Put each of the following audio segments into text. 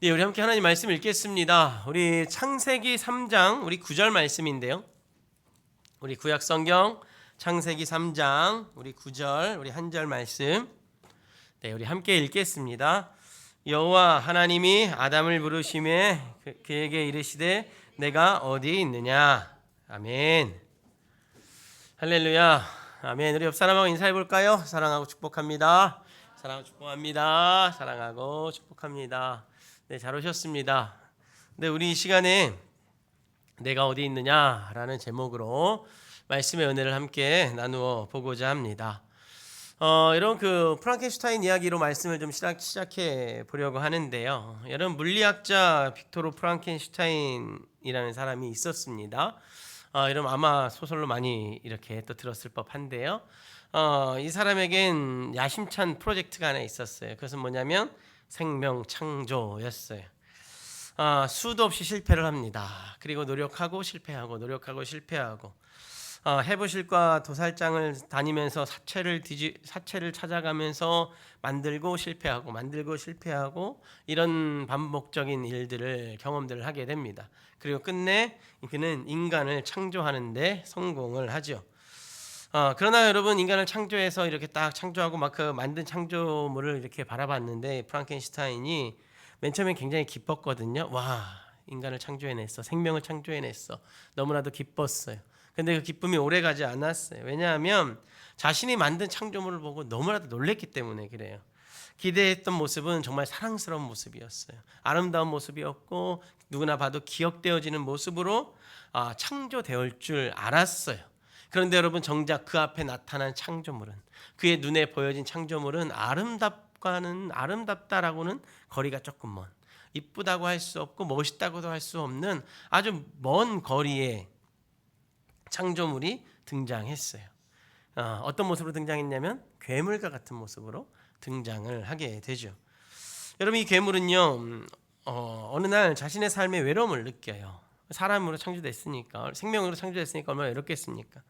네, 우리 함께 하나님 말씀 읽겠습니다. 우리 창세기 3장 우리 9절 말씀인데요. 우리 구약 성경 창세기 3장 우리 9절 우리 한 절 말씀. 네, 우리 함께 읽겠습니다. 여호와 하나님이 아담을 부르시매 그에게 이르시되 내가 어디 있느냐. 아멘. 할렐루야. 아멘. 우리 옆 사람하고 인사해 볼까요? 사랑하고 축복합니다. 사랑하고 축복합니다. 사랑하고 축복합니다. 네, 잘 오셨습니다. 네, 우리 이 시간에 내가 어디 있느냐라는 제목으로 말씀의 은혜를 함께 나누어 보고자 합니다. 여러분 프랑켄슈타인 이야기로 말씀을 좀 시작해 보려고 하는데요. 여러분 물리학자 빅토르 프랑켄슈타인이라는 사람이 있었습니다. 여러분 아마 소설로 많이 이렇게 또 들었을 법한데요. 이 사람에겐 야심찬 프로젝트가 하나 있었어요. 그것은 뭐냐면 생명 창조였어요. 수도 없이 실패를 합니다. 그리고 노력하고 실패하고 노력하고 실패하고 해부실과 도살장을 다니면서 사체를 찾아가면서 만들고 실패하고 만들고 실패하고 이런 반복적인 경험들을 하게 됩니다. 그리고 끝내 그는 인간을 창조하는 데 성공을 하죠. 그러나 여러분 인간을 창조해서 이렇게 딱 창조하고 막 그 만든 창조물을 이렇게 바라봤는데 프랑켄슈타인이 맨 처음에 굉장히 기뻤거든요. 와, 인간을 창조해냈어. 생명을 창조해냈어. 너무나도 기뻤어요. 근데 그 기쁨이 오래가지 않았어요. 왜냐하면 자신이 만든 창조물을 보고 너무나도 놀랬기 때문에 그래요. 기대했던 모습은 정말 사랑스러운 모습이었어요. 아름다운 모습이었고 누구나 봐도 기억되어지는 모습으로 창조되었을 줄 알았어요. 그런데 여러분 정작 그 앞에 나타난 창조물은 그의 눈에 보여진 창조물은 아름답다라고는 거리가 조금 먼, 이쁘다고 할 수 없고 멋있다고도 할 수 없는 아주 먼 거리에 창조물이 등장했어요. 어떤 모습으로 등장했냐면 괴물과 같은 모습으로 등장을 하게 되죠. 여러분 이 괴물은요 어느 날 자신의 삶의 외로움을 느껴요. 사람으로 창조됐으니까, 생명으로 창조됐으니까 얼마나 외롭겠습니까?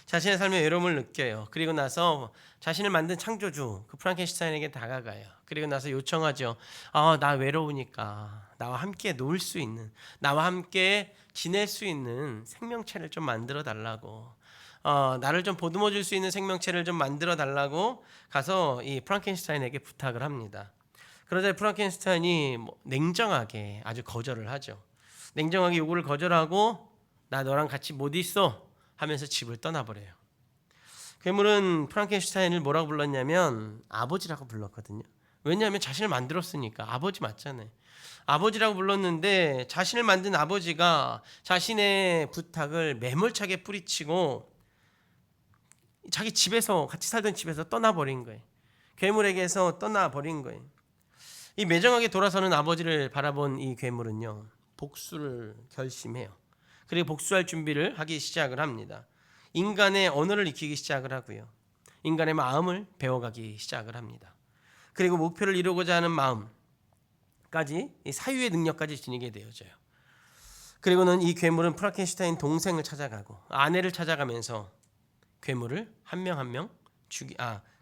자신의 삶의 외로움을 느껴요. 그리고 나서 자신을 만든 창조주 그 프랑켄슈타인에게 다가가요. 그리고 나서 요청하죠. 나 외로우니까 나와 함께 놀 수 있는, 나와 함께 지낼 수 있는 생명체를 좀 만들어 달라고, 나를 좀 보듬어 줄 수 있는 생명체를 좀 만들어 달라고 가서 이 프랑켄슈타인에게 부탁을 합니다. 그러자 프랑켄슈타인이 냉정하게 아주 거절을 하죠. 냉정하게 요구를 거절하고 나 너랑 같이 못 있어 하면서 집을 떠나버려요. 괴물은 프랑켄슈타인을 뭐라고 불렀냐면 아버지라고 불렀거든요. 왜냐하면 자신을 만들었으니까 아버지 맞잖아요. 아버지라고 불렀는데 자신을 만든 아버지가 자신의 부탁을 매몰차게 뿌리치고 자기 집에서 같이 살던 집에서 떠나버린 거예요. 괴물에게서 떠나버린 거예요. 이 매정하게 돌아서는 아버지를 바라본 이 괴물은요 복수를 결심해요. 그리고 복수할 준비를 하기 시작을 합니다. 인간의 언어를 익히기 시작을 하고요. 인간의 마음을 배워가기 시작을 합니다. 그리고 목표를 이루고자 하는 마음까지, 이 사유의 능력까지 지니게 되어져요. 그리고는 이 괴물은 프랑켄슈타인 동생을 찾아가고 아내를 찾아가면서 괴물을 한 명 한 명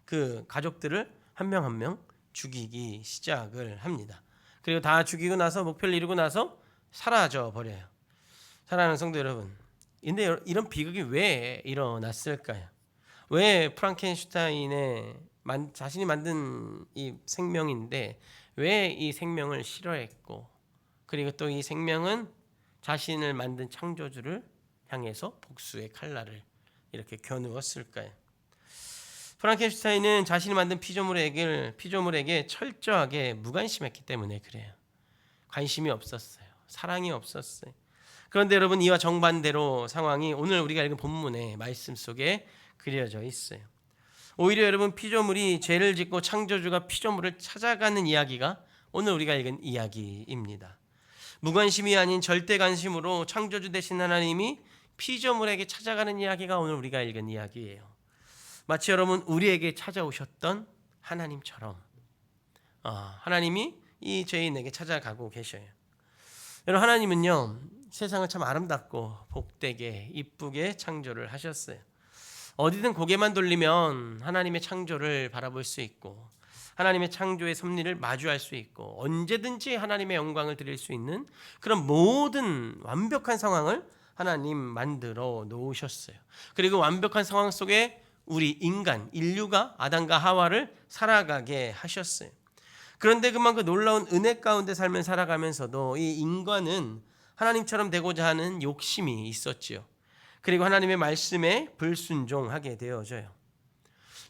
그 가족들을 한 명 한 명 죽이기 시작을 합니다. 그리고 다 죽이고 나서 목표를 이루고 나서 사라져 버려요. 사랑하는 성도 여러분, 근데 이런 비극이 왜 일어났을까요? 왜 프랑켄슈타인의 자신이 만든 이 생명인데 왜 이 생명을 싫어했고, 그리고 또 이 생명은 자신을 만든 창조주를 향해서 복수의 칼날을 이렇게 겨누었을까요? 프랑켄슈타인은 자신이 만든 피조물에게 철저하게 무관심했기 때문에 그래요. 관심이 없었어요. 사랑이 없었어요. 그런데 여러분 이와 정반대로 상황이 오늘 우리가 읽은 본문의 말씀 속에 그려져 있어요. 오히려 여러분 피조물이 죄를 짓고 창조주가 피조물을 찾아가는 이야기가 오늘 우리가 읽은 이야기입니다. 무관심이 아닌 절대 관심으로 창조주 되신 하나님이 피조물에게 찾아가는 이야기가 오늘 우리가 읽은 이야기예요. 마치 여러분 우리에게 찾아오셨던 하나님처럼 하나님이 이 죄인에게 찾아가고 계셔요. 여러분 하나님은요 세상을 참 아름답고 복되게 이쁘게 창조를 하셨어요. 어디든 고개만 돌리면 하나님의 창조를 바라볼 수 있고 하나님의 창조의 섭리를 마주할 수 있고 언제든지 하나님의 영광을 드릴 수 있는 그런 모든 완벽한 상황을 하나님 만들어 놓으셨어요. 그리고 완벽한 상황 속에 우리 인간, 인류가 아담과 하와를 살아가게 하셨어요. 그런데 그만 그 놀라운 은혜 가운데 살면 살아가면서도 이 인간은 하나님처럼 되고자 하는 욕심이 있었지요. 그리고 하나님의 말씀에 불순종하게 되어져요.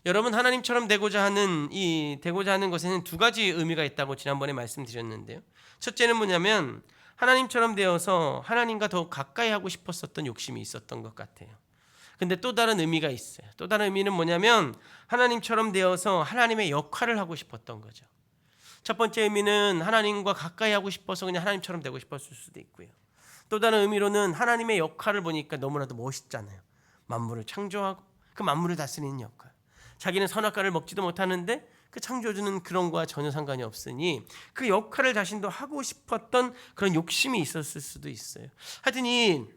여러분, 하나님처럼 되고자 하는 것에는 두 가지 의미가 있다고 지난번에 말씀드렸는데요. 첫째는 뭐냐면 하나님처럼 되어서 하나님과 더 가까이 하고 싶었었던 욕심이 있었던 것 같아요. 근데 또 다른 의미가 있어요. 또 다른 의미는 뭐냐면 하나님처럼 되어서 하나님의 역할을 하고 싶었던 거죠. 첫 번째 의미는 하나님과 가까이 하고 싶어서 그냥 하나님처럼 되고 싶었을 수도 있고요. 또 다른 의미로는 하나님의 역할을 보니까 너무나도 멋있잖아요. 만물을 창조하고 그 만물을 다스리는 역할. 자기는 선악과를 먹지도 못하는데 그 창조주는 그런 거와 전혀 상관이 없으니 그 역할을 자신도 하고 싶었던 그런 욕심이 있었을 수도 있어요. 하여튼 이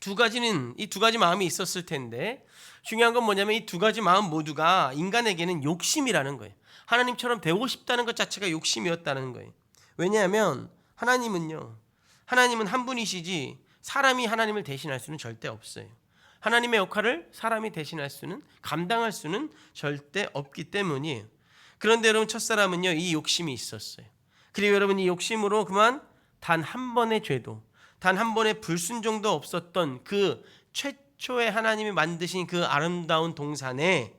두 가지 마음이 있었을 텐데 중요한 건 뭐냐면 이 두 가지 마음 모두가 인간에게는 욕심이라는 거예요. 하나님처럼 되고 싶다는 것 자체가 욕심이었다는 거예요. 왜냐하면 하나님은 한 분이시지 사람이 하나님을 대신할 수는 절대 없어요. 하나님의 역할을 사람이 대신할 수는, 감당할 수는 절대 없기 때문이에요. 그런데 여러분, 첫사람은요 이 욕심이 있었어요. 그리고 여러분, 이 욕심으로 그만 단 한 번의 죄도, 단 한 번의 불순종도 없었던 그 최초의 하나님이 만드신 그 아름다운 동산에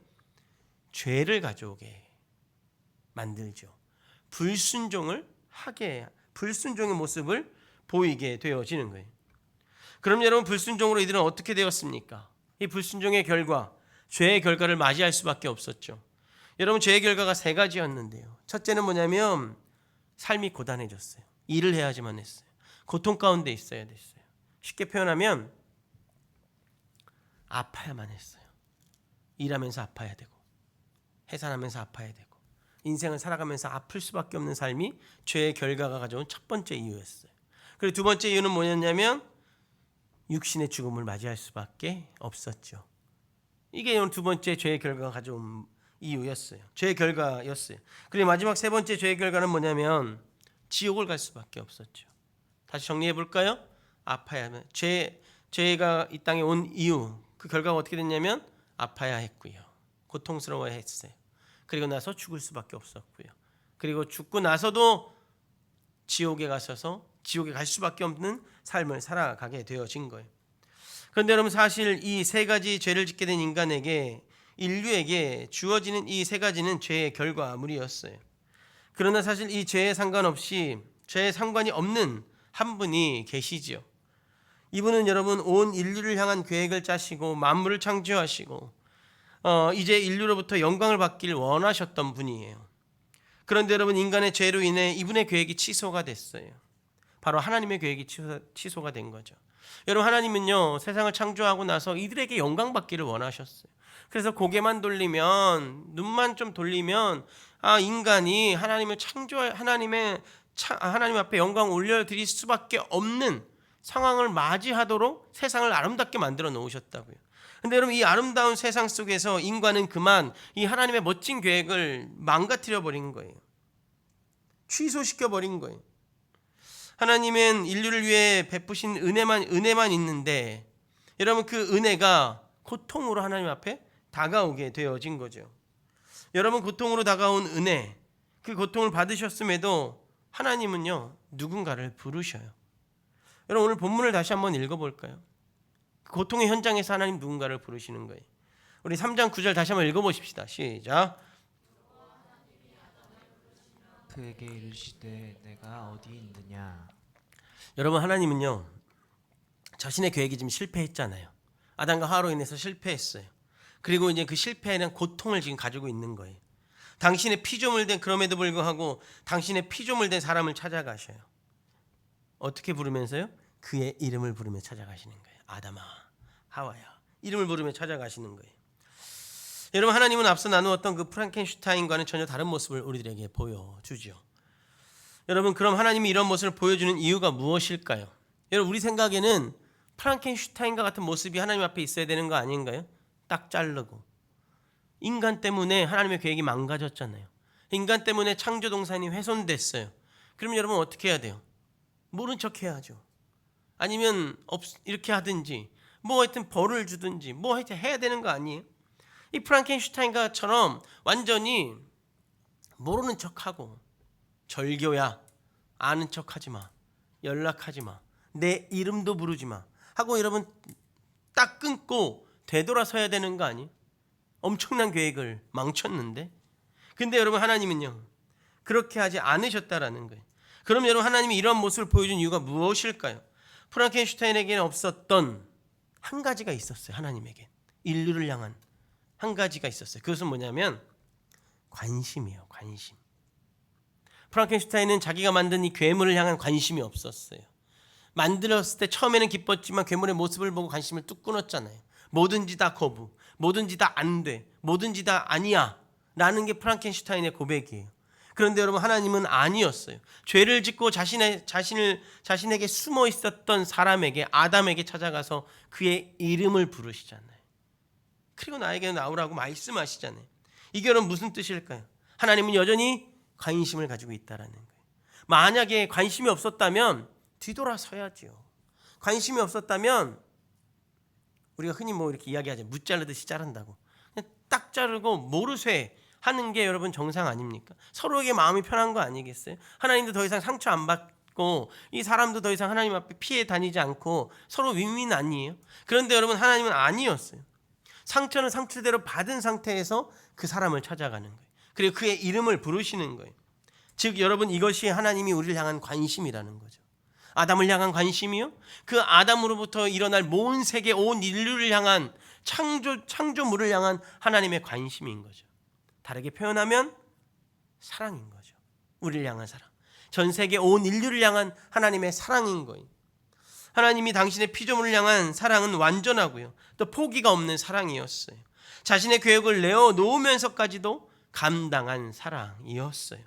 죄를 가져오게 만들죠. 불순종의 모습을 보이게 되어지는 거예요. 그럼 여러분, 불순종으로 이들은 어떻게 되었습니까? 이 불순종의 결과, 죄의 결과를 맞이할 수밖에 없었죠. 여러분, 죄의 결과가 세 가지였는데요. 첫째는 뭐냐면 삶이 고단해졌어요. 일을 해야지만 했어요. 고통 가운데 있어야 됐어요. 쉽게 표현하면 아파야만 했어요. 일하면서 아파야 되고 해산하면서 아파야 되고 인생을 살아가면서 아플 수밖에 없는 삶이 죄의 결과가 가져온 첫 번째 이유였어요. 그리고 두 번째 이유는 뭐였냐면 육신의 죽음을 맞이할 수밖에 없었죠. 이게 두 번째 죄의 결과가 가져온 이유였어요. 죄의 결과였어요. 그리고 마지막 세 번째 죄의 결과는 뭐냐면 지옥을 갈 수밖에 없었죠. 다시 정리해 볼까요? 아파야 하면 죄가 이 땅에 온 이유, 그 결과가 어떻게 됐냐면 아파야 했고요. 고통스러워야 했어요. 그리고 나서 죽을 수밖에 없었고요. 그리고 죽고 나서도 지옥에 갈 수밖에 없는 삶을 살아가게 되어진 거예요. 그런데 여러분, 사실 이 세 가지 죄를 짓게 된 인류에게 주어지는 이 세 가지는 죄의 결과물이었어요. 그러나 사실 이 죄에 상관이 없는 한 분이 계시지요. 이분은 여러분 온 인류를 향한 계획을 짜시고 만물을 창조하시고 이제 인류로부터 영광을 받길 원하셨던 분이에요. 그런데 여러분, 인간의 죄로 인해 이분의 계획이 취소가 됐어요. 바로 하나님의 계획이 취소가 된 거죠. 여러분, 하나님은요 세상을 창조하고 나서 이들에게 영광 받기를 원하셨어요. 그래서 고개만 돌리면, 눈만 좀 돌리면 인간이 하나님 앞에 영광 올려드릴 수밖에 없는 상황을 맞이하도록 세상을 아름답게 만들어 놓으셨다고요. 근데 여러분, 이 아름다운 세상 속에서 인간은 그만 이 하나님의 멋진 계획을 망가뜨려 버린 거예요. 취소시켜 버린 거예요. 하나님은 인류를 위해 베푸신 은혜만 있는데 여러분, 그 은혜가 고통으로 하나님 앞에 다가오게 되어진 거죠. 여러분, 고통으로 다가온 은혜, 그 고통을 받으셨음에도 하나님은요 누군가를 부르셔요. 여러분, 오늘 본문을 다시 한번 읽어볼까요? 고통의 현장에서 하나님 누군가를 부르시는 거예요. 우리 3장 9절 다시 한번 읽어보십시다. 시작. 그에게 이르시되 내가 어디 있느냐. 여러분, 하나님은요 자신의 계획이 지금 실패했잖아요. 아담과 하와로 인해서 실패했어요. 그리고 이제 그 실패에 대한 고통을 지금 가지고 있는 거예요. 당신의 피조물 된, 그럼에도 불구하고 당신의 피조물 된 사람을 찾아가셔요. 어떻게 부르면서요? 그의 이름을 부르며 찾아가시는 거예요. 아담아, 하와야, 이름을 부르며 찾아가시는 거예요. 여러분, 하나님은 앞서 나누었던 그 프랑켄슈타인과는 전혀 다른 모습을 우리들에게 보여주죠. 여러분, 그럼 하나님이 이런 모습을 보여주는 이유가 무엇일까요? 여러분, 우리 생각에는 프랑켄슈타인과 같은 모습이 하나님 앞에 있어야 되는 거 아닌가요? 딱 자르고 인간 때문에 하나님의 계획이 망가졌잖아요. 인간 때문에 창조 동산이 훼손됐어요. 그럼 여러분 어떻게 해야 돼요? 모른 척 해야죠. 아니면 이렇게 하든지 뭐 하여튼 벌을 주든지 뭐 하여튼 해야 되는 거 아니에요? 이 프랑켄슈타인과처럼 완전히 모르는 척하고 절교야, 아는 척하지 마, 연락하지 마, 내 이름도 부르지 마 하고 여러분 딱 끊고 되돌아서야 되는 거 아니에요? 엄청난 계획을 망쳤는데, 근데 여러분 하나님은요 그렇게 하지 않으셨다라는 거예요. 그럼 여러분 하나님이 이러한 모습을 보여준 이유가 무엇일까요? 프랑켄슈타인에게는 없었던 한 가지가 있었어요. 하나님에게 인류를 향한 한 가지가 있었어요. 그것은 뭐냐면 관심이에요. 관심. 프랑켄슈타인은 자기가 만든 이 괴물을 향한 관심이 없었어요. 만들었을 때 처음에는 기뻤지만 괴물의 모습을 보고 관심을 뚝 끊었잖아요. 뭐든지 다 거부, 뭐든지 다 안 돼, 뭐든지 다 아니야 라는 게 프랑켄슈타인의 고백이에요. 그런데 여러분 하나님은 아니었어요. 죄를 짓고 자신에게 숨어 있었던 사람에게, 아담에게 찾아가서 그의 이름을 부르시잖아요. 그리고 나에게 나오라고 말씀하시잖아요. 이게 여러분 무슨 뜻일까요? 하나님은 여전히 관심을 가지고 있다라는 거예요. 만약에 관심이 없었다면 뒤돌아서야지요. 관심이 없었다면 우리가 흔히 뭐 이렇게 이야기하죠. 무 자르듯이 자른다고. 그냥 딱 자르고 모르쇠 하는 게 여러분 정상 아닙니까? 서로에게 마음이 편한 거 아니겠어요? 하나님도 더 이상 상처 안 받고 이 사람도 더 이상 하나님 앞에 피해 다니지 않고 서로 윈윈 아니에요? 그런데 여러분 하나님은 아니었어요. 상처는 상처대로 받은 상태에서 그 사람을 찾아가는 거예요. 그리고 그의 이름을 부르시는 거예요. 즉 여러분 이것이 하나님이 우리를 향한 관심이라는 거죠. 아담을 향한 관심이요? 그 아담으로부터 일어날 모든 세계 온 인류를 향한 창조물을 향한 하나님의 관심인 거죠. 다르게 표현하면 사랑인 거죠. 우리를 향한 사랑. 전 세계 온 인류를 향한 하나님의 사랑인 거예요. 하나님이 당신의 피조물을 향한 사랑은 완전하고요. 또 포기가 없는 사랑이었어요. 자신의 계획을 내어놓으면서까지도 감당한 사랑이었어요.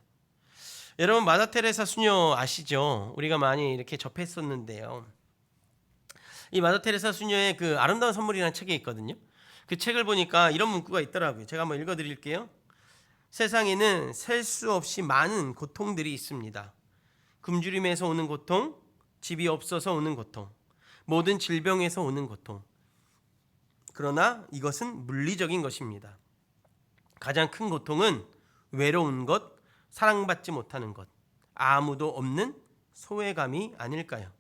여러분 마더 테레사 수녀 아시죠? 우리가 많이 이렇게 접했었는데요. 이 마더 테레사 수녀의 그 아름다운 선물이라는 책이 있거든요. 그 책을 보니까 이런 문구가 있더라고요. 제가 한번 읽어드릴게요. 세상에는 셀 수 없이 많은 고통들이 있습니다. 굶주림에서 오는 고통, 집이 없어서 오는 고통, 모든 질병에서 오는 고통. 그러나 이것은 물리적인 것입니다. 가장 큰 고통은 외로운 것, 사랑받지 못하는 것, 아무도 없는 소외감이 아닐까요?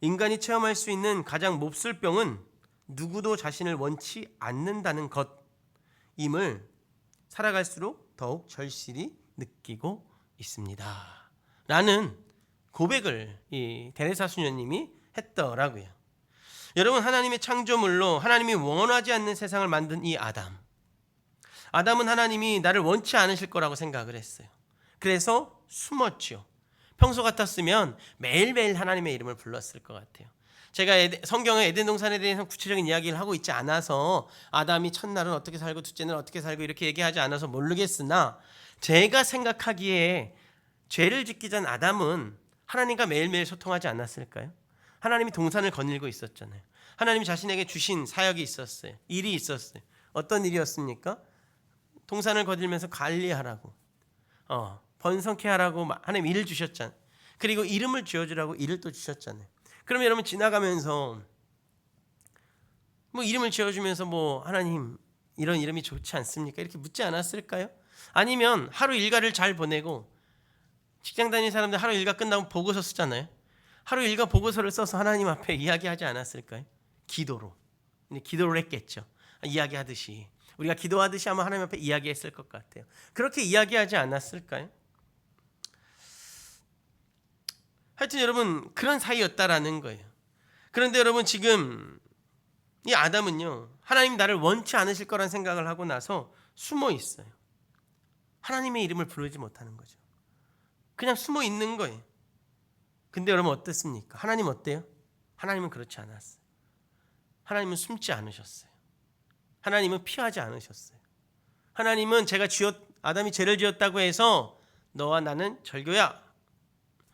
인간이 체험할 수 있는 가장 몹쓸 병은 누구도 자신을 원치 않는다는 것임을 살아갈수록 더욱 절실히 느끼고 있습니다. 라는 고백을 이 데레사 수녀님이 했더라고요. 여러분 하나님의 창조물로 하나님이 원하지 않는 세상을 만든 이 아담은 하나님이 나를 원치 않으실 거라고 생각을 했어요. 그래서 숨었죠. 평소 같았으면 매일매일 하나님의 이름을 불렀을 것 같아요. 제가 성경의 에덴 동산에 대해서 구체적인 이야기를 하고 있지 않아서 아담이 첫날은 어떻게 살고 둘째는 어떻게 살고 이렇게 얘기하지 않아서 모르겠으나 제가 생각하기에 죄를 짓기 전 아담은 하나님과 매일매일 소통하지 않았을까요? 하나님이 동산을 거닐고 있었잖아요. 하나님이 자신에게 주신 사역이 있었어요. 일이 있었어요. 어떤 일이었습니까? 동산을 거닐면서 관리하라고, 번성케 하라고 하나님 일을 주셨잖아요. 그리고 이름을 지어주라고 일을 또 주셨잖아요. 그러면 여러분 지나가면서 뭐 이름을 지어주면서 뭐 하나님 이런 이름이 좋지 않습니까? 이렇게 묻지 않았을까요? 아니면 하루 일과를 잘 보내고 직장 다니는 사람들 하루 일과 끝나면 보고서 쓰잖아요. 하루 일과 보고서를 써서 하나님 앞에 이야기하지 않았을까요? 기도를 했겠죠. 이야기하듯이 우리가 기도하듯이 아마 하나님 앞에 이야기했을 것 같아요. 그렇게 이야기하지 않았을까요? 하여튼 여러분 그런 사이였다라는 거예요. 그런데 여러분 지금 이 아담은요 하나님 나를 원치 않으실 거란 생각을 하고 나서 숨어 있어요. 하나님의 이름을 부르지 못하는 거죠. 그냥 숨어 있는 거예요. 근데 여러분 어떻습니까? 하나님 어때요? 하나님은 그렇지 않았어요. 하나님은 숨지 않으셨어요. 하나님은 피하지 않으셨어요. 하나님은 아담이 죄를 지었다고 해서 너와 나는 절교야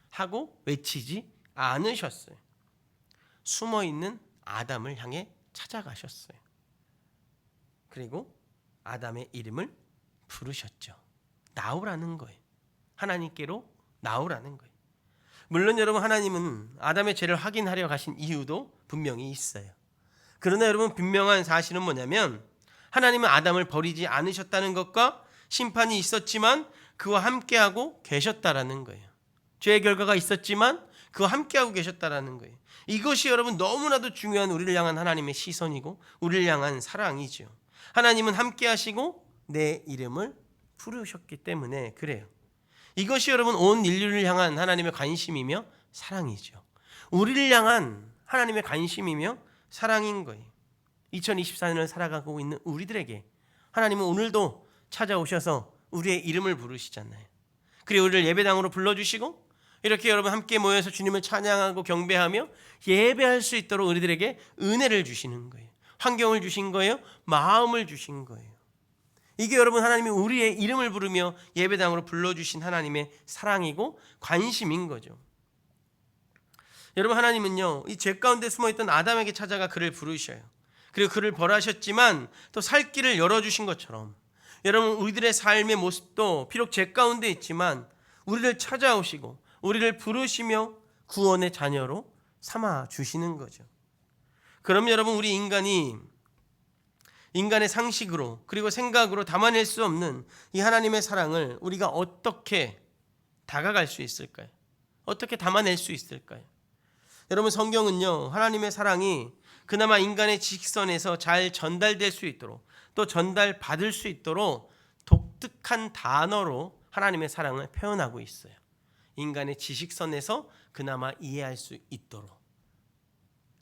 하고 외치지 않으셨어요. 숨어있는 아담을 향해 찾아가셨어요. 그리고 아담의 이름을 부르셨죠. 나오라는 거예요. 하나님께로 나오라는 거예요. 물론 여러분, 하나님은 아담의 죄를 확인하려 가신 이유도 분명히 있어요. 그러나 여러분, 분명한 사실은 뭐냐면 하나님은 아담을 버리지 않으셨다는 것과 심판이 있었지만 그와 함께하고 계셨다라는 거예요. 죄의 결과가 있었지만 그와 함께하고 계셨다라는 거예요. 이것이 여러분 너무나도 중요한 우리를 향한 하나님의 시선이고 우리를 향한 사랑이죠. 하나님은 함께하시고 내 이름을 부르셨기 때문에 그래요. 이것이 여러분 온 인류를 향한 하나님의 관심이며 사랑이죠. 우리를 향한 하나님의 관심이며 사랑인 거예요. 2024년을 살아가고 있는 우리들에게 하나님은 오늘도 찾아오셔서 우리의 이름을 부르시잖아요. 그리고 우리를 예배당으로 불러주시고 이렇게 여러분 함께 모여서 주님을 찬양하고 경배하며 예배할 수 있도록 우리들에게 은혜를 주시는 거예요. 환경을 주신 거예요. 마음을 주신 거예요. 이게 여러분 하나님이 우리의 이름을 부르며 예배당으로 불러주신 하나님의 사랑이고 관심인 거죠. 여러분, 하나님은요, 이 죄 가운데 숨어있던 아담에게 찾아가 그를 부르셔요. 그리고 그를 벌하셨지만 또 살 길을 열어주신 것처럼 여러분, 우리들의 삶의 모습도 비록 죄 가운데 있지만 우리를 찾아오시고 우리를 부르시며 구원의 자녀로 삼아 주시는 거죠. 그럼 여러분, 우리 인간의 상식으로 그리고 생각으로 담아낼 수 없는 이 하나님의 사랑을 우리가 어떻게 다가갈 수 있을까요? 어떻게 담아낼 수 있을까요? 여러분, 성경은요, 하나님의 사랑이 그나마 인간의 지식선에서 잘 전달될 수 있도록 또 전달받을 수 있도록 독특한 단어로 하나님의 사랑을 표현하고 있어요. 인간의 지식선에서 그나마 이해할 수 있도록,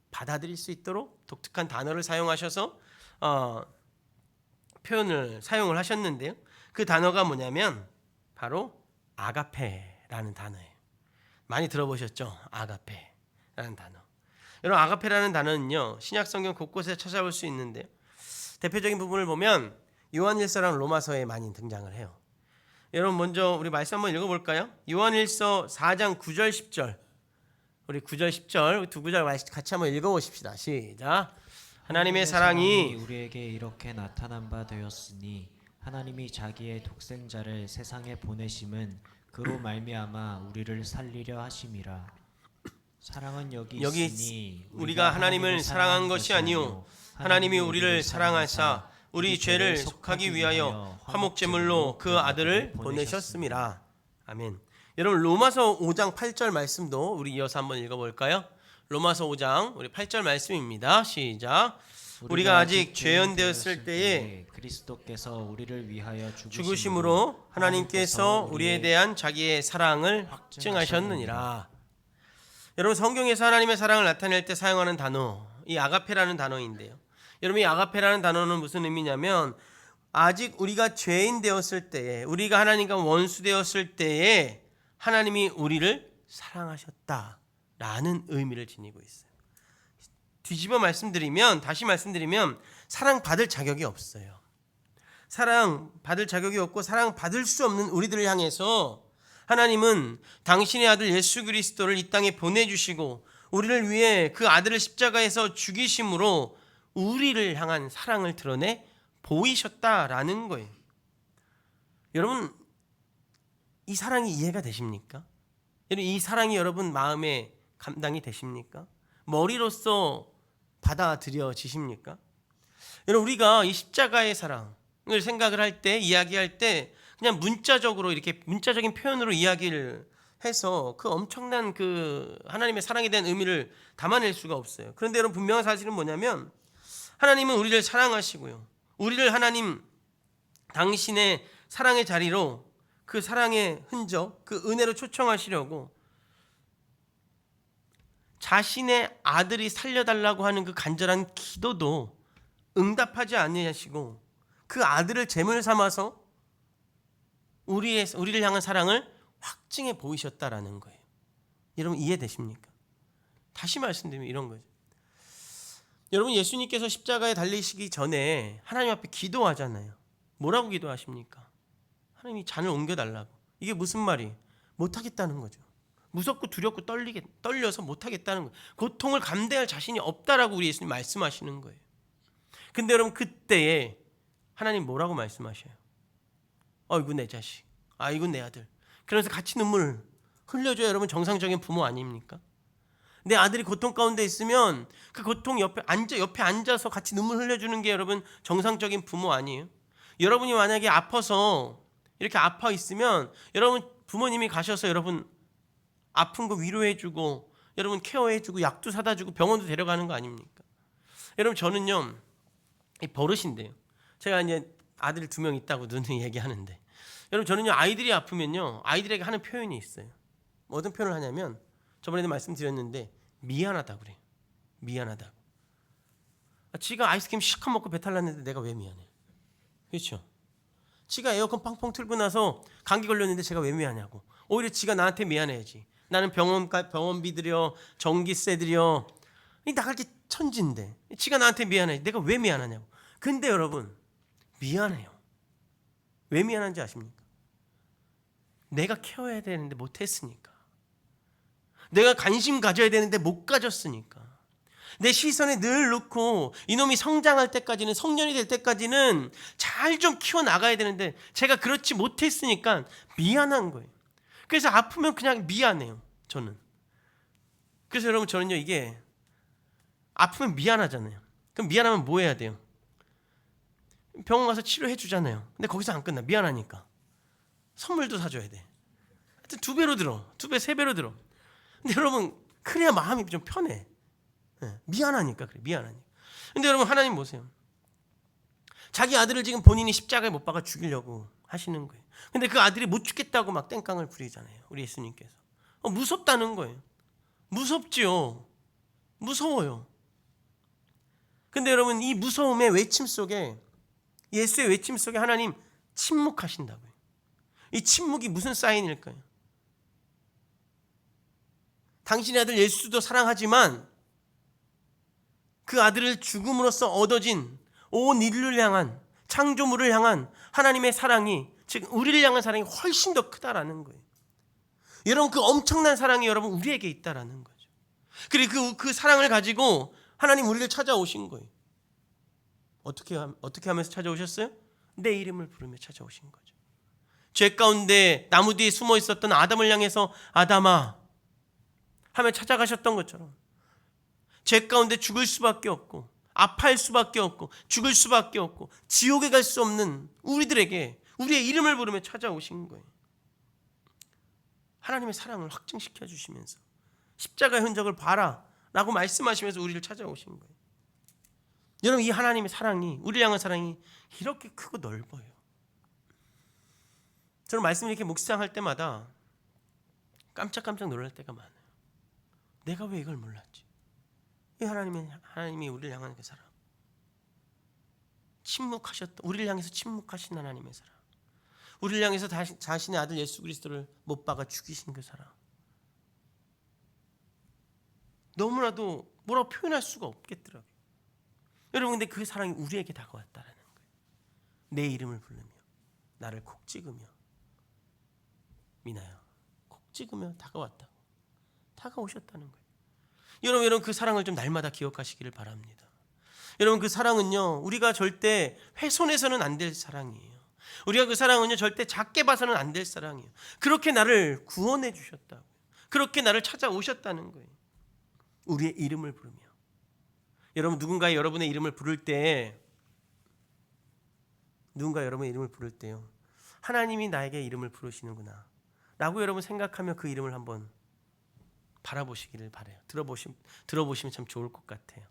받아들일 수 있도록 독특한 단어를 사용하셔서 사용을 하셨는데요. 그 단어가 뭐냐면 바로 아가페라는 단어예요. 많이 들어보셨죠? 아가페라는 단어. 여러분, 아가페라는 단어는요, 신약 성경 곳곳에 찾아볼 수 있는데요. 대표적인 부분을 보면 요한일서랑 로마서에 많이 등장을 해요. 여러분, 먼저 우리 말씀 한번 읽어볼까요? 요한일서 4장 9절 10절. 우리 9절 10절 두 구절 같이 한번 읽어보십시다. 시작. 하나님의 사랑이 우리에게 이렇게 나타난 바 되었으니 하나님이 자기의 독생자를 세상에 보내심은 그로 말미암아 우리를 살리려 하심이라. 사랑은 여기 있으니 우리가 하나님을 사랑한 것이 아니요 하나님이 우리를 사랑하사 우리 죄를 속하기 위하여 화목제물로 그 아들을 보내셨음이라. 아멘. 여러분, 로마서 5장 8절 말씀도 우리 이어서 한번 읽어볼까요? 로마서 5장 우리 8절 말씀입니다. 시작. 우리가 아직 죄연되었을 때에 그리스도께서 우리를 위하여 죽으심으로 하나님께서 우리에 대한 자기의 사랑을 확증하셨느니라. 여러분, 성경에서 하나님의 사랑을 나타낼 때 사용하는 단어, 이 아가페라는 단어인데요. 여러분, 이 아가페라는 단어는 무슨 의미냐면 아직 우리가 죄인 되었을 때에, 우리가 하나님과 원수 되었을 때에 하나님이 우리를 사랑하셨다라는 의미를 지니고 있어요. 다시 말씀드리면 사랑받을 자격이 없어요. 사랑받을 자격이 없고 사랑받을 수 없는 우리들을 향해서 하나님은 당신의 아들 예수 그리스도를 이 땅에 보내주시고 우리를 위해 그 아들을 십자가에서 죽이심으로 우리를 향한 사랑을 드러내 보이셨다라는 거예요. 여러분, 이 사랑이 이해가 되십니까? 이 사랑이 여러분 마음에 감당이 되십니까? 머리로서 받아들여지십니까? 여러분, 우리가 이 십자가의 사랑을 생각을 할 때, 이야기할 때 그냥 문자적으로 이렇게 문자적인 표현으로 이야기를 해서 그 엄청난 그 하나님의 사랑에 대한 의미를 담아낼 수가 없어요. 그런데 여러분, 분명한 사실은 뭐냐면 하나님은 우리를 사랑하시고요. 우리를 하나님 당신의 사랑의 자리로 그 사랑의 흔적, 그 은혜로 초청하시려고 자신의 아들이 살려달라고 하는 그 간절한 기도도 응답하지 아니하시고 그 아들을 제물 삼아서 우리를 향한 사랑을 확증해 보이셨다라는 거예요. 여러분, 이해되십니까? 다시 말씀드리면 이런 거죠. 여러분, 예수님께서 십자가에 달리시기 전에 하나님 앞에 기도하잖아요. 뭐라고 기도하십니까? 하나님이 잔을 옮겨달라고. 이게 무슨 말이에요? 못하겠다는 거죠. 무섭고 두렵고 떨려서 못하겠다는 거예요. 고통을 감당할 자신이 없다라고 우리 예수님 말씀하시는 거예요. 근데 여러분, 그때에 하나님 뭐라고 말씀하셔요? 어이구 내 자식, 아이고 내 아들. 그러면서 같이 눈물 흘려줘야 여러분 정상적인 부모 아닙니까? 내 아들이 고통 가운데 있으면 그 고통 옆에 앉아서 같이 눈물 흘려주는 게 여러분 정상적인 부모 아니에요? 여러분이 만약에 아파서 이렇게 아파 있으면 여러분 부모님이 가셔서 여러분 아픈 거 위로해주고 여러분 케어해주고 약도 사다 주고 병원도 데려가는 거 아닙니까? 여러분 저는요 이 버릇인데요. 제가 이제 아들 2명 있다고 누누이 얘기하는데 여러분 저는요 아이들이 아프면요 아이들에게 하는 표현이 있어요. 어떤 표현을 하냐면 저번에도 말씀드렸는데 미안하다고 그래요. 미안하다고. 지가 아이스크림 실컷 먹고 배탈 났는데 내가 왜 미안해? 그렇죠? 지가 에어컨 팡팡 틀고 나서 감기 걸렸는데 제가 왜 미안하냐고. 오히려 지가 나한테 미안해야지. 나는 병원비 들여 전기세 들여 나갈 게 천진데 지가 나한테 미안해. 내가 왜 미안하냐고. 근데 여러분 미안해요. 왜 미안한지 아십니까? 내가 케어해야 되는데 못했으니까. 내가 관심 가져야 되는데 못 가졌으니까. 내 시선에 늘 놓고 이놈이 성장할 때까지는 성년이 될 때까지는 잘 좀 키워나가야 되는데 제가 그렇지 못했으니까 미안한 거예요. 그래서 아프면 그냥 미안해요. 저는. 그래서 여러분 저는요 이게 아프면 미안하잖아요. 그럼 미안하면 뭐 해야 돼요? 병원 가서 치료해 주잖아요. 근데 거기서 안 끝나. 미안하니까 선물도 사줘야 돼. 하여튼 2배로 들어. 2배, 3배로 들어. 근데 여러분 그래야 마음이 좀 편해. 미안하니까 그래. 미안하니까. 근데 여러분 하나님 보세요. 자기 아들을 지금 본인이 십자가에 못 박아 죽이려고 하시는 거예요. 근데 그 아들이 못 죽겠다고 막 땡깡을 부리잖아요. 우리 예수님께서. 무섭다는 거예요. 무섭지요. 무서워요. 근데 여러분 이 무서움의 외침 속에 예수의 외침 속에 하나님 침묵하신다고요. 이 침묵이 무슨 사인일까요? 당신의 아들 예수도 사랑하지만 그 아들을 죽음으로써 얻어진 온 인류를 향한 창조물을 향한 하나님의 사랑이 즉 우리를 향한 사랑이 훨씬 더 크다라는 거예요. 여러분 그 엄청난 사랑이 여러분 우리에게 있다라는 거죠. 그리고 그 사랑을 가지고 하나님 우리를 찾아오신 거예요. 어떻게 하면서 찾아오셨어요? 내 이름을 부르며 찾아오신 거죠. 죄 가운데 나무 뒤에 숨어 있었던 아담을 향해서 아담아 하며 찾아가셨던 것처럼 죄 가운데 죽을 수밖에 없고 아파할 수밖에 없고 죽을 수밖에 없고 지옥에 갈 수 없는 우리들에게 우리의 이름을 부르며 찾아오신 거예요. 하나님의 사랑을 확증시켜 주시면서 십자가의 흔적을 봐라 라고 말씀하시면서 우리를 찾아오신 거예요. 여러분 이 하나님의 사랑이 우리를 향한 사랑이 이렇게 크고 넓어요. 저는 말씀을 이렇게 묵상할 때마다 깜짝깜짝 놀랄 때가 많아요. 내가 왜 이걸 몰랐지? 이 하나님이 우리를 향한 그 사랑, 우리를 향해서 침묵하신 하나님의 사랑, 우리를 향해서 자신의 아들 예수 그리스도를 못 박아 죽이신 그 사랑, 너무나도 뭐라고 표현할 수가 없겠더라고요. 여러분 근데 그 사랑이 우리에게 다가왔다라는 거예요. 내 이름을 부르며 나를 콕 찍으며 미나야 콕 찍으며 다가오셨다는 거예요. 여러분 그 사랑을 좀 날마다 기억하시기를 바랍니다. 여러분 그 사랑은요 우리가 절대 훼손해서는 안 될 사랑이에요. 우리가 그 사랑은요 절대 작게 봐서는 안 될 사랑이에요. 그렇게 나를 구원해 주셨다고요. 그렇게 나를 찾아오셨다는 거예요. 우리의 이름을 부르며. 여러분 누군가 여러분의 이름을 부를 때요 하나님이 나에게 이름을 부르시는구나 라고 여러분 생각하며 그 이름을 한번 바라보시기를 바라요. 들어보시면 참 좋을 것 같아요.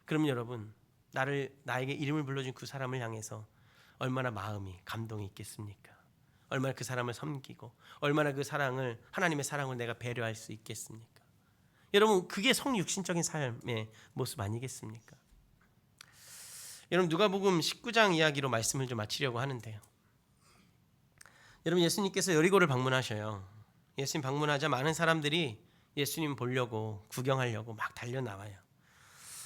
그럼 여러분 나에게 이름을 불러준 그 사람을 향해서 얼마나 마음이 감동이 있겠습니까? 얼마나 그 사람을 섬기고 얼마나 그 사랑을 하나님의 사랑을 내가 배려할 수 있겠습니까? 여러분 그게 성육신적인 삶의 모습 아니겠습니까? 여러분 누가복음 19장 이야기로 말씀을 좀 마치려고 하는데요. 여러분 예수님께서 여리고를 방문하셔요. 예수님 방문하자 많은 사람들이 예수님 보려고 구경하려고 막 달려나와요.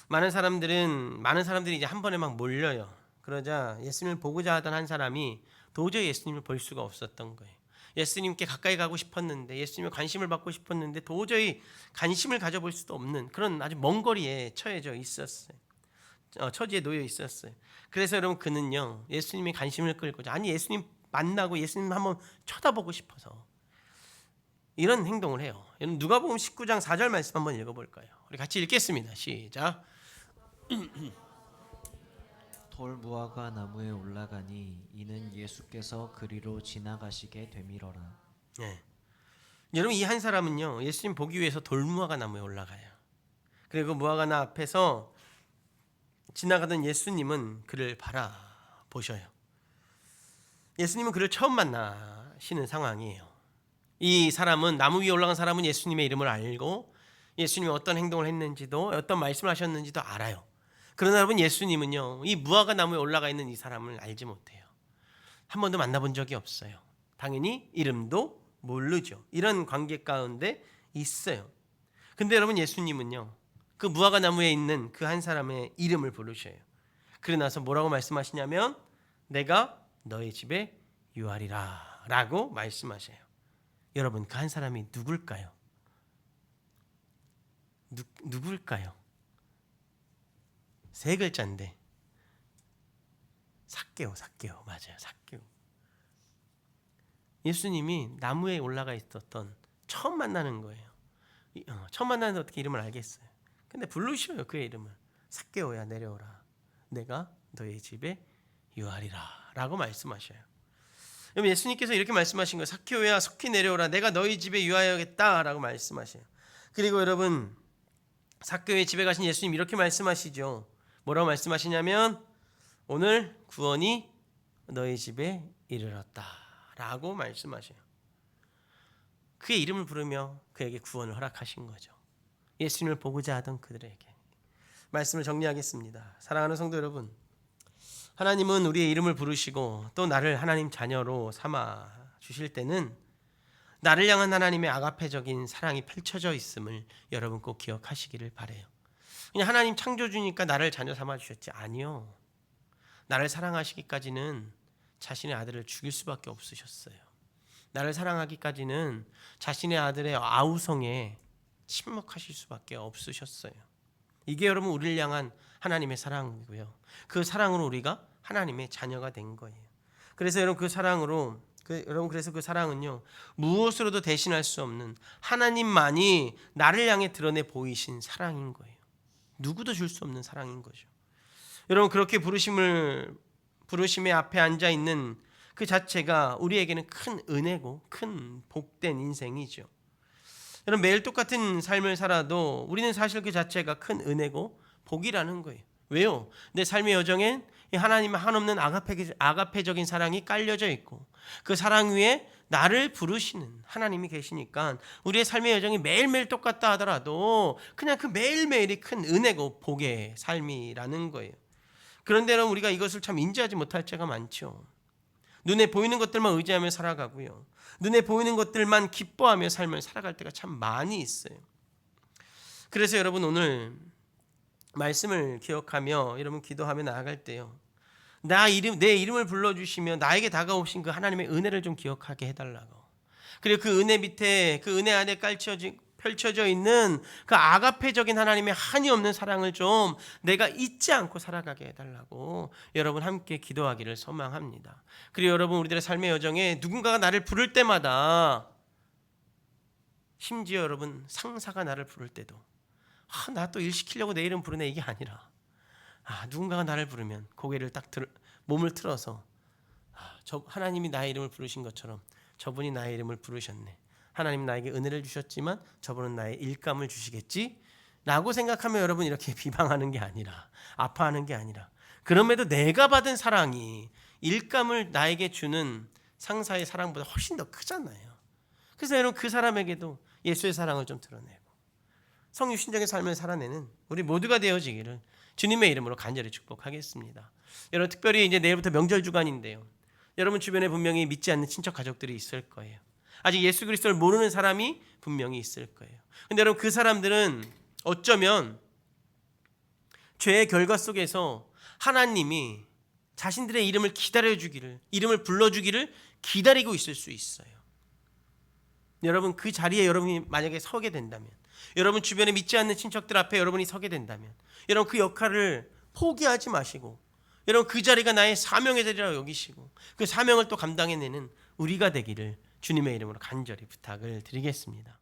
많은 사람들이 이제 한 번에 막 몰려요. 그러자 예수님을 보고자 하던 한 사람이 도저히 예수님을 볼 수가 없었던 거예요. 예수님께 가까이 가고 싶었는데 예수님의 관심을 받고 싶었는데 도저히 관심을 가져볼 수도 없는 그런 아주 먼 거리에 처해져 있었어요. 처지에 놓여 있었어요. 그래서 여러분 그는요 예수님의 관심을 끌고자 예수님 만나고 예수님 한번 쳐다보고 싶어서 이런 행동을 해요. 여러분 누가복음 19장 4절 말씀 한번 읽어볼까요? 우리 같이 읽겠습니다. 시작. 돌 무화과 나무에 올라가니 이는 예수께서 그리로 지나가시게 되밀어라. 네. 여러분 이 한 사람은요 예수님 보기 위해서 돌무화과 나무에 올라가요. 그리고 무화과 나무 앞에서 지나가던 예수님은 그를 바라보셔요. 예수님은 그를 처음 만나시는 상황이에요. 이 사람은 나무 위에 올라간 사람은 예수님의 이름을 알고 예수님이 어떤 행동을 했는지도 어떤 말씀을 하셨는지도 알아요. 그러나 여러분 예수님은요 이 무화과 나무에 올라가 있는 이 사람을 알지 못해요. 한 번도 만나본 적이 없어요. 당연히 이름도 모르죠. 이런 관계 가운데 있어요. 근데 여러분 예수님은요 그 무화과 나무에 있는 그 한 사람의 이름을 부르셔요. 그러고 나서 뭐라고 말씀하시냐면 내가 너의 집에 유하리라 라고 말씀하셔요. 여러분 그 한 사람이 누굴까요? 누굴까요? 세 글자인데 삭개오 맞아요. 삭개오. 예수님이 나무에 올라가 있었던 처음 만나는 거예요. 처음 만나는데 어떻게 이름을 알겠어요? 근데 부르셔요. 그의 이름을. 삭개오야 내려오라. 내가 너의 집에 유하리라 라고 말씀하셔요. 여러분 예수님께서 이렇게 말씀하신 거예요. 삭개오야 속히 내려오라. 내가 너희 집에 유하여야겠다 라고 말씀하셔요. 그리고 여러분 삭개오의 집에 가신 예수님 이렇게 말씀하시죠. 뭐라고 말씀하시냐면 오늘 구원이 너희 집에 이르렀다 라고 말씀하셔요. 그의 이름을 부르며 그에게 구원을 허락하신 거죠. 예수님을 보고자 하던 그들에게. 말씀을 정리하겠습니다. 사랑하는 성도 여러분, 하나님은 우리의 이름을 부르시고 또 나를 하나님 자녀로 삼아 주실 때는 나를 향한 하나님의 아가페적인 사랑이 펼쳐져 있음을 여러분 꼭 기억하시기를 바라요. 그냥 하나님 창조주니까 나를 자녀 삼아 주셨지. 아니요. 나를 사랑하시기까지는 자신의 아들을 죽일 수밖에 없으셨어요. 나를 사랑하기까지는 자신의 아들의 아우성에 침묵하실 수밖에 없으셨어요. 이게 여러분 우리를 향한 하나님의 사랑이고요. 그 사랑으로 우리가 하나님의 자녀가 된 거예요. 그래서 여러분 그 사랑으로 그래서 그 사랑은요 무엇으로도 대신할 수 없는 하나님만이 나를 향해 드러내 보이신 사랑인 거예요. 누구도 줄 수 없는 사랑인 거죠. 여러분 그렇게 부르심의 앞에 앉아 있는 그 자체가 우리에게는 큰 은혜고 큰 복된 인생이죠. 여러분 매일 똑같은 삶을 살아도 우리는 사실 그 자체가 큰 은혜고 복이라는 거예요. 왜요? 내 삶의 여정엔 하나님의 한없는 아가페적인 사랑이 깔려져 있고 그 사랑 위에 나를 부르시는 하나님이 계시니까 우리의 삶의 여정이 매일매일 똑같다 하더라도 그냥 그 매일매일이 큰 은혜고 복의 삶이라는 거예요. 그런데 여러분 우리가 이것을 참 인지하지 못할 때가 많죠. 눈에 보이는 것들만 의지하며 살아가고요. 눈에 보이는 것들만 기뻐하며 삶을 살아갈 때가 참 많이 있어요. 그래서 여러분 오늘 말씀을 기억하며 여러분 기도하며 나아갈 때요. 내 이름을 불러주시며 나에게 다가오신 그 하나님의 은혜를 좀 기억하게 해달라고. 그리고 그 은혜 밑에 그 은혜 안에 펼쳐져 있는 그 아가페적인 하나님의 한이 없는 사랑을 좀 내가 잊지 않고 살아가게 해달라고 여러분 함께 기도하기를 소망합니다. 그리고 여러분 우리들의 삶의 여정에 누군가가 나를 부를 때마다 심지어 여러분 상사가 나를 부를 때도 나 또 일 시키려고 내 이름 부르네 이게 아니라 누군가가 나를 부르면 고개를 몸을 틀어서 저 하나님이 나의 이름을 부르신 것처럼 저분이 나의 이름을 부르셨네. 하나님 나에게 은혜를 주셨지만 저분은 나의 일감을 주시겠지? 라고 생각하며 여러분 이렇게 비방하는 게 아니라 아파하는 게 아니라 그럼에도 내가 받은 사랑이 일감을 나에게 주는 상사의 사랑보다 훨씬 더 크잖아요. 그래서 여러분 그 사람에게도 예수의 사랑을 좀 드러내고 성육신적인 삶을 살아내는 우리 모두가 되어지기를 주님의 이름으로 간절히 축복하겠습니다. 여러분 특별히 이제 내일부터 명절 주간인데요. 여러분 주변에 분명히 믿지 않는 친척 가족들이 있을 거예요. 아직 예수 그리스도를 모르는 사람이 분명히 있을 거예요. 근데 여러분 그 사람들은 어쩌면 죄의 결과 속에서 하나님이 자신들의 이름을 기다려주기를, 이름을 불러주기를 기다리고 있을 수 있어요. 여러분 그 자리에 여러분이 만약에 서게 된다면, 여러분 주변에 믿지 않는 친척들 앞에 여러분이 서게 된다면, 여러분 그 역할을 포기하지 마시고 여러분 그 자리가 나의 사명의 자리라고 여기시고 그 사명을 또 감당해내는 우리가 되기를 주님의 이름으로 간절히 부탁을 드리겠습니다.